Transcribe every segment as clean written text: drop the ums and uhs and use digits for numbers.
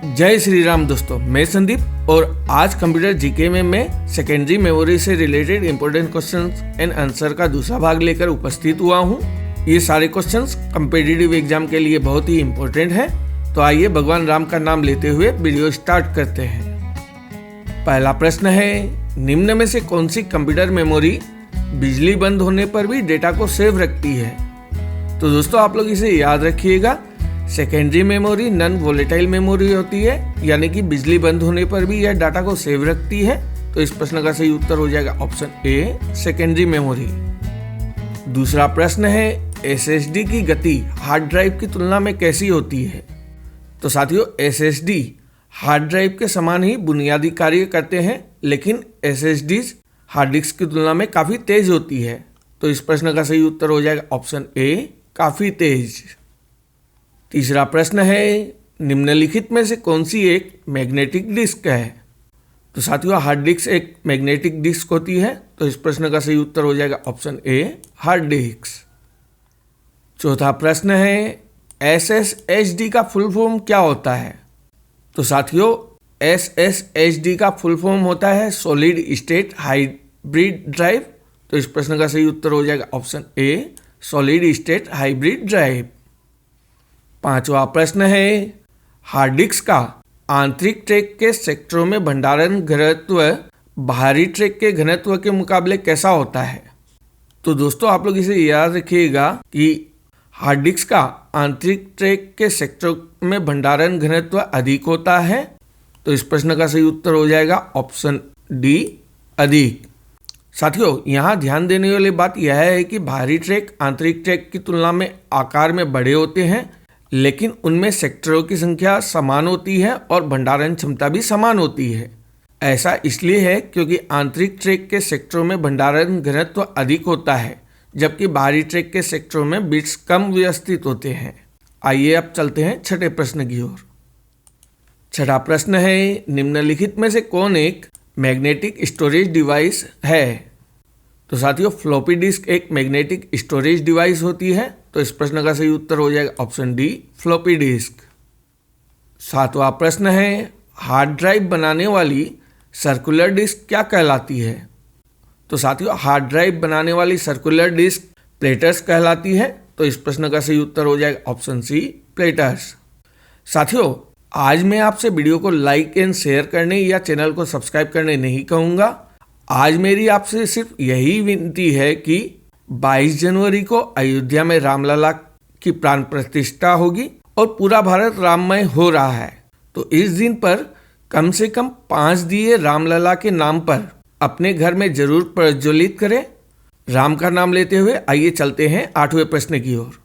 जय श्री राम दोस्तों, मैं संदीप और आज कंप्यूटर जीके में मैं सेकेंडरी मेमोरी से related important questions and answer का दूसरा भाग लेकर उपस्थित हुआ हूँ। ये सारे क्वेश्चंस कॉम्पिटिटिव एग्जाम के लिए बहुत ही इम्पोर्टेंट हैं। तो आइए भगवान राम का नाम लेते हुए वीडियो स्टार्ट करते हैं। पहला प्रश्न है, निम्न में से कौन सी कंप्यूटर मेमोरी बिजली बंद होने पर भी डेटा को सेव रखती है? तो दोस्तों आप लोग इसे याद रखिएगा। Secondary memory non volatile memory होती है, यानी कि बिजली बंद होने पर भी यह डाटा को सेव रखती है। तो इस प्रश्न का सही उत्तर हो जाएगा ऑप्शन ए, सेकेंडरी मेमोरी। दूसरा प्रश्न है, एसएसडी की गति हार्ड ड्राइव की तुलना में कैसी होती है? तो साथियों, एसएसडी हार्ड ड्राइव के समान ही बुनियादी कार्य करते हैं, लेकिन एसएसडीज हार्ड डिस्क की तुलना में काफ़ी तेज होती है। तो इस प्रश्न का सही उत्तर हो जाएगा ऑप्शन ए, काफ़ी तेज। तीसरा प्रश्न है, निम्नलिखित में से कौन सी एक मैग्नेटिक डिस्क है? तो साथियों, हार्ड डिस्क एक मैग्नेटिक डिस्क होती है। तो इस प्रश्न का सही उत्तर हो जाएगा ऑप्शन ए, हार्ड डिस्क। चौथा प्रश्न है, एसएसएचडी का फुल फॉर्म क्या होता है? तो साथियों, एसएसएचडी का फुल फॉर्म होता है सॉलिड स्टेट हाइब्रिड ड्राइव। तो इस प्रश्न का सही उत्तर हो जाएगा option A, solid state hybrid drive. पांचवा प्रश्न है, हार्ड डिस्क का आंतरिक ट्रैक के सेक्टरों में भंडारण घनत्व बाहरी ट्रैक के घनत्व के मुकाबले कैसा होता है? तो दोस्तों आप लोग इसे याद रखिएगा कि हार्ड डिस्क का आंतरिक ट्रैक के सेक्टरों में भंडारण घनत्व अधिक होता है। तो इस प्रश्न का सही उत्तर हो जाएगा ऑप्शन डी, अधिक। साथियों, यहाँ ध्यान देने वाली बात यह है कि बाहरी ट्रैक आंतरिक ट्रैक की तुलना में आकार में बड़े होते हैं, लेकिन उनमें सेक्टरों की संख्या समान होती है और भंडारण क्षमता भी समान होती है। ऐसा इसलिए है क्योंकि आंतरिक ट्रैक के सेक्टरों में भंडारण घनत्व अधिक होता है, जबकि बाहरी ट्रैक के सेक्टरों में बिट्स कम व्यवस्थित होते हैं। आइए अब चलते हैं छठे प्रश्न की ओर। छठा प्रश्न है, निम्नलिखित में से कौन एक मैग्नेटिक स्टोरेज डिवाइस है? तो साथियों, फ्लॉपी डिस्क एक मैग्नेटिक स्टोरेज डिवाइस होती है। तो इस प्रश्न का सही उत्तर हो जाएगा ऑप्शन डी, फ्लॉपी डिस्क। सातवां प्रश्न है, हार्ड ड्राइव बनाने वाली सर्कुलर डिस्क क्या कहलाती है? तो साथियों, हार्ड ड्राइव बनाने वाली सर्कुलर डिस्क प्लेटर्स कहलाती है। तो इस प्रश्न का सही उत्तर हो जाएगा ऑप्शन सी, प्लेटर्स। साथियों, आज मैं आपसे वीडियो को लाइक एंड शेयर करने या चैनल को सब्सक्राइब करने नहीं कहूँगा। आज मेरी आपसे सिर्फ यही विनती है कि 22 जनवरी को अयोध्या में रामलला की प्राण प्रतिष्ठा होगी और पूरा भारत राममय हो रहा है। तो इस दिन पर कम से कम 5 दिए रामलला के नाम पर अपने घर में जरूर प्रज्वलित करें। राम का नाम लेते हुए आइए चलते हैं 8वें प्रश्न की ओर।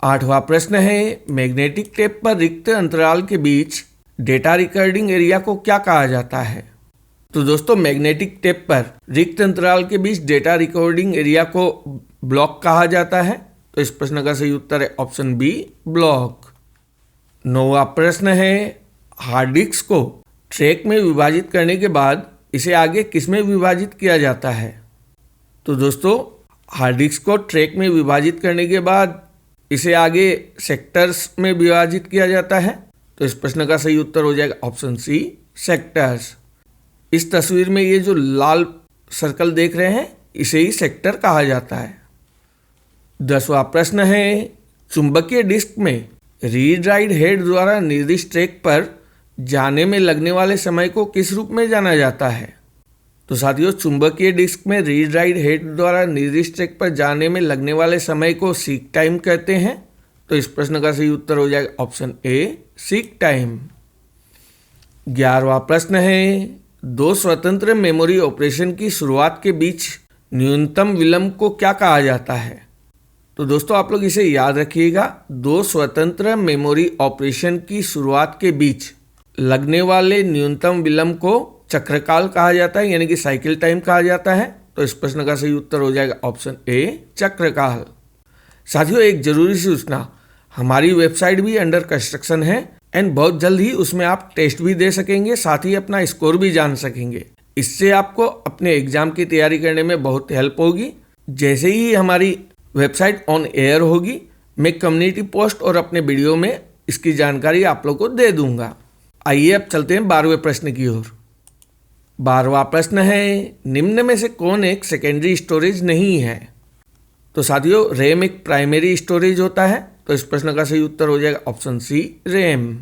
8वां प्रश्न है, मैग्नेटिक टेप पर रिक्त अंतराल के बीच डेटा रिकॉर्डिंग एरिया को क्या कहा जाता है? तो दोस्तों, मैग्नेटिक टेप पर रिक्त अंतराल के बीच डेटा रिकॉर्डिंग एरिया को ब्लॉक कहा जाता है। तो इस प्रश्न का सही उत्तर है ऑप्शन बी, ब्लॉक। 9वां प्रश्न है, हार्ड डिस्क को ट्रैक में विभाजित करने के बाद इसे आगे किसमें विभाजित किया जाता है? तो दोस्तों, हार्ड डिस्क को ट्रैक में विभाजित करने के बाद इसे आगे सेक्टर्स में विभाजित किया जाता है। तो इस प्रश्न का सही उत्तर हो जाएगा ऑप्शन सी, सेक्टर्स। इस तस्वीर में ये जो लाल सर्कल देख रहे हैं, इसे ही सेक्टर कहा जाता है। 10वां प्रश्न है, चुंबकीय डिस्क में रीड राइट हेड द्वारा निर्दिष्ट ट्रैक पर जाने में लगने वाले समय को किस रूप में जाना जाता है? तो साथियों, चुंबकीय डिस्क में रीड राइट हेड द्वारा निर्दिष्ट ट्रैक पर जाने में लगने वाले समय को सीक टाइम कहते हैं। तो इस प्रश्न का सही उत्तर हो जाएगा ऑप्शन ए, सीक टाइम। 11वां प्रश्न है, 2 स्वतंत्र मेमोरी ऑपरेशन की शुरुआत के बीच न्यूनतम विलंब को क्या कहा जाता है? तो दोस्तों आप लोग इसे याद रखिएगा। 2 स्वतंत्र मेमोरी ऑपरेशन की शुरुआत के बीच लगने वाले न्यूनतम विलंब को चक्रकाल कहा जाता है, यानी कि साइकिल टाइम कहा जाता है। तो इस प्रश्न का सही उत्तर हो जाएगा ऑप्शन ए, चक्रकाल। साथियों, एक जरूरी सूचना, हमारी वेबसाइट भी अंडर कंस्ट्रक्शन है एंड बहुत जल्द ही उसमें आप टेस्ट भी दे सकेंगे, साथ ही अपना स्कोर भी जान सकेंगे। इससे आपको अपने एग्जाम की तैयारी करने में बहुत हेल्प होगी। जैसे ही हमारी वेबसाइट ऑन एयर होगी, मैं कम्युनिटी पोस्ट और अपने वीडियो में इसकी जानकारी आप लोग को दे दूंगा। आइए अब चलते हैं 12वें प्रश्न की ओर। 12वां प्रश्न है, निम्न में से कौन एक सेकेंडरी स्टोरेज नहीं है? तो साथियों, रैम एक प्राइमरी स्टोरेज होता है, तो इस प्रश्न का सही उत्तर हो जाएगा ऑप्शन सी, रैम।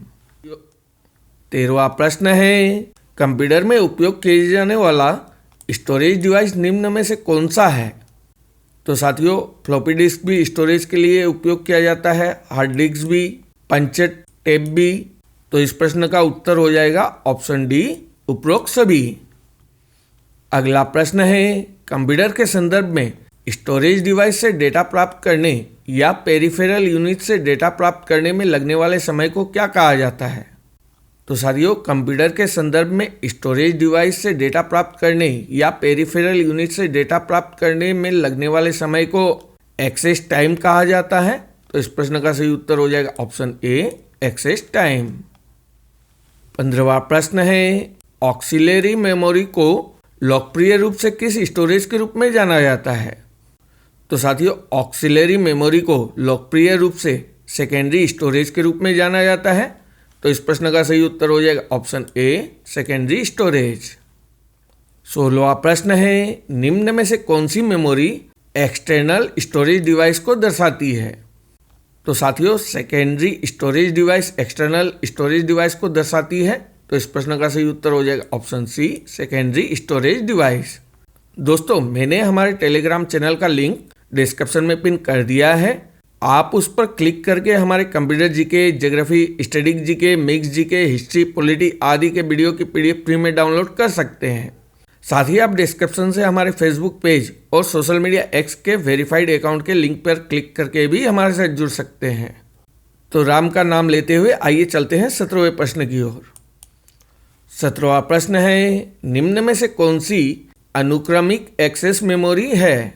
13वां प्रश्न है, कंप्यूटर में उपयोग किए जाने वाला स्टोरेज डिवाइस निम्न में से कौन सा है? तो साथियों, फ्लॉपी डिस्क भी स्टोरेज के लिए उपयोग किया जाता है, हार्ड डिस्क भी, पंच टेप भी। तो इस प्रश्न का उत्तर हो जाएगा ऑप्शन डी, उपरोक्त सभी। अगला प्रश्न है, कंप्यूटर के संदर्भ में स्टोरेज डिवाइस से डेटा प्राप्त करने या पेरिफेरल यूनिट से डेटा प्राप्त करने में लगने वाले समय को क्या कहा जाता है? तो साथियों, कंप्यूटर के संदर्भ में स्टोरेज डिवाइस से डेटा प्राप्त करने या पेरिफेरल यूनिट से डेटा प्राप्त करने में लगने वाले समय को एक्सेस टाइम कहा जाता है। तो इस प्रश्न का सही उत्तर हो जाएगा ऑप्शन ए, एक्सेस टाइम। 15वां प्रश्न है, ऑक्सिलरी मेमोरी को लोकप्रिय रूप से किस स्टोरेज के रूप में जाना जाता है? तो साथियों, ऑक्सिलरी मेमोरी को लोकप्रिय रूप से सेकेंडरी स्टोरेज के रूप में जाना जाता है। तो इस प्रश्न का सही उत्तर हो जाएगा ऑप्शन ए, सेकेंडरी स्टोरेज। 16वां प्रश्न है, निम्न में से कौन सी मेमोरी एक्सटर्नल स्टोरेज डिवाइस को दर्शाती है? तो साथियों, secondary storage device external storage device को दर्शाती है। तो इस प्रश्न का सही उत्तर हो जाएगा option C, secondary storage device. दोस्तों, मैंने हमारे टेलीग्राम चैनल का लिंक डिस्क्रिप्शन में पिन कर दिया है। आप उस पर क्लिक करके हमारे computer GK, geography, static GK, mix GK, history, polity आदि के वीडियो की पीडीएफ फ्री में डाउनलोड कर सकते हैं। साथ ही आप डिस्क्रिप्शन से हमारे फेसबुक पेज और सोशल मीडिया एक्स के वेरीफाइड अकाउंट के लिंक पर क्लिक करके भी हमारे साथ जुड़ सकते हैं। तो राम का नाम लेते हुए आइए चलते हैं 17वें प्रश्न की ओर। 17वां प्रश्न है, निम्न में से कौन सी अनुक्रमिक एक्सेस मेमोरी है?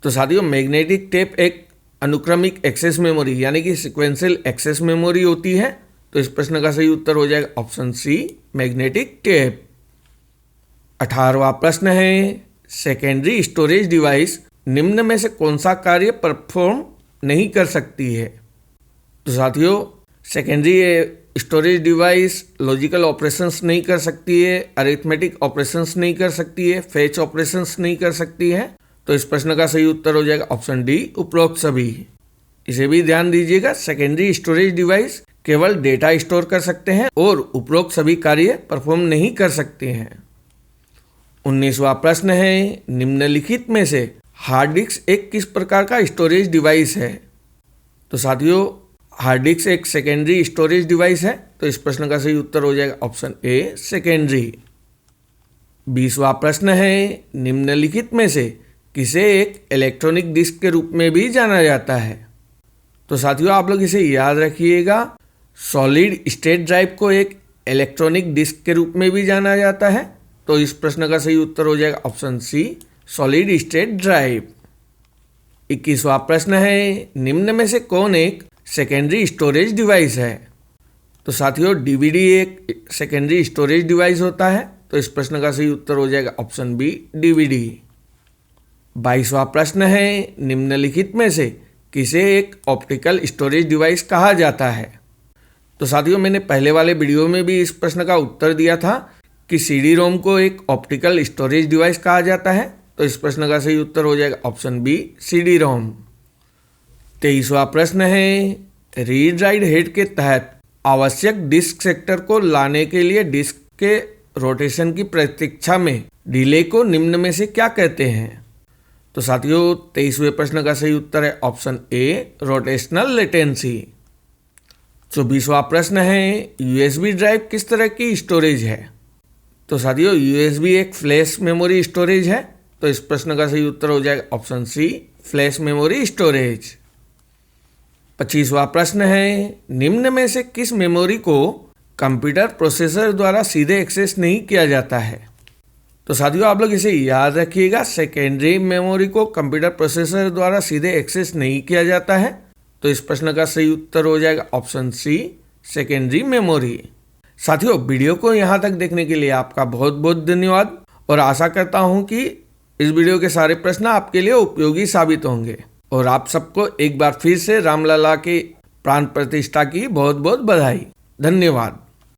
तो साथियों, मैग्नेटिक टेप एक अनुक्रमिक एक्सेस मेमोरी यानी कि सिक्वेंशियल एक्सेस मेमोरी होती है। तो इस प्रश्न का सही उत्तर हो जाएगा ऑप्शन सी, मैग्नेटिक टेप। 18वां प्रश्न है, सेकेंडरी स्टोरेज डिवाइस निम्न में से कौन सा कार्य परफॉर्म नहीं कर सकती है? तो साथियों, secondary storage device logical operations नहीं कर सकती है, अरिथमेटिक ऑपरेशंस नहीं कर सकती है, फेच ऑपरेशंस नहीं कर सकती है। तो इस प्रश्न का सही उत्तर हो जाएगा ऑप्शन डी, उपरोक्त सभी। इसे भी ध्यान दीजिएगा, सेकेंडरी स्टोरेज डिवाइस केवल डेटा स्टोर कर सकते हैं और उपरोक्त सभी कार्य परफॉर्म नहीं कर सकते हैं। 19वां प्रश्न है, निम्नलिखित में से हार्ड डिस्क एक किस प्रकार का स्टोरेज डिवाइस है? तो साथियों, हार्ड डिस्क एक सेकेंडरी स्टोरेज डिवाइस है। तो इस प्रश्न का सही उत्तर हो जाएगा ऑप्शन ए, सेकेंडरी। 20वां प्रश्न है, निम्नलिखित में से किसे एक इलेक्ट्रॉनिक डिस्क के रूप में भी जाना जाता है? तो साथियों, आप लोग इसे याद रखिएगा, सॉलिड स्टेट ड्राइव को एक इलेक्ट्रॉनिक डिस्क के रूप में भी जाना जाता है। तो इस प्रश्न का सही उत्तर हो जाएगा option C, solid state drive. 21वां प्रश्न है, निम्न में से कौन एक सेकेंडरी स्टोरेज डिवाइस है? तो साथियों, डीवीडी एक सेकेंडरी स्टोरेज डिवाइस होता है। तो इस प्रश्न का सही उत्तर हो जाएगा ऑप्शन बी, डीवीडी। 22वां प्रश्न है, निम्नलिखित में से किसे एक ऑप्टिकल स्टोरेज डिवाइस कहा जाता है? तो साथियों, मैंने पहले वाले वीडियो में भी इस प्रश्न का उत्तर दिया था कि सीडी रोम को एक ऑप्टिकल स्टोरेज डिवाइस कहा जाता है। तो इस प्रश्न का सही उत्तर हो जाएगा ऑप्शन बी, सीडी रोम। 23वां प्रश्न है, रीड राइट हेड के तहत आवश्यक डिस्क सेक्टर को लाने के लिए डिस्क के रोटेशन की प्रतीक्षा में डिले को निम्न में से क्या कहते हैं? तो साथियों, 23वें प्रश्न का सही उत्तर है ऑप्शन ए, रोटेशनल लेटेंसी। 24वां प्रश्न है, यूएसबी ड्राइव किस तरह की स्टोरेज है? तो साथियों, यूएसबी एक फ्लैश मेमोरी स्टोरेज है। तो इस प्रश्न का सही उत्तर हो जाएगा option C, flash memory storage. 25वां प्रश्न है, निम्न में से किस मेमोरी को कंप्यूटर प्रोसेसर द्वारा सीधे एक्सेस नहीं किया जाता है? तो साथियों, आप लोग इसे याद रखिएगा, सेकेंडरी मेमोरी को कंप्यूटर प्रोसेसर द्वारा सीधे एक्सेस नहीं किया जाता है। तो इस प्रश्न का सही उत्तर हो जाएगा ऑप्शन सी, सेकेंडरी मेमोरी। साथियों, वीडियो को यहाँ तक देखने के लिए आपका बहुत बहुत धन्यवाद और आशा करता हूँ कि इस वीडियो के सारे प्रश्न आपके लिए उपयोगी साबित होंगे। और आप सबको एक बार फिर से रामलला के प्राण प्रतिष्ठा की बहुत बहुत बधाई। धन्यवाद।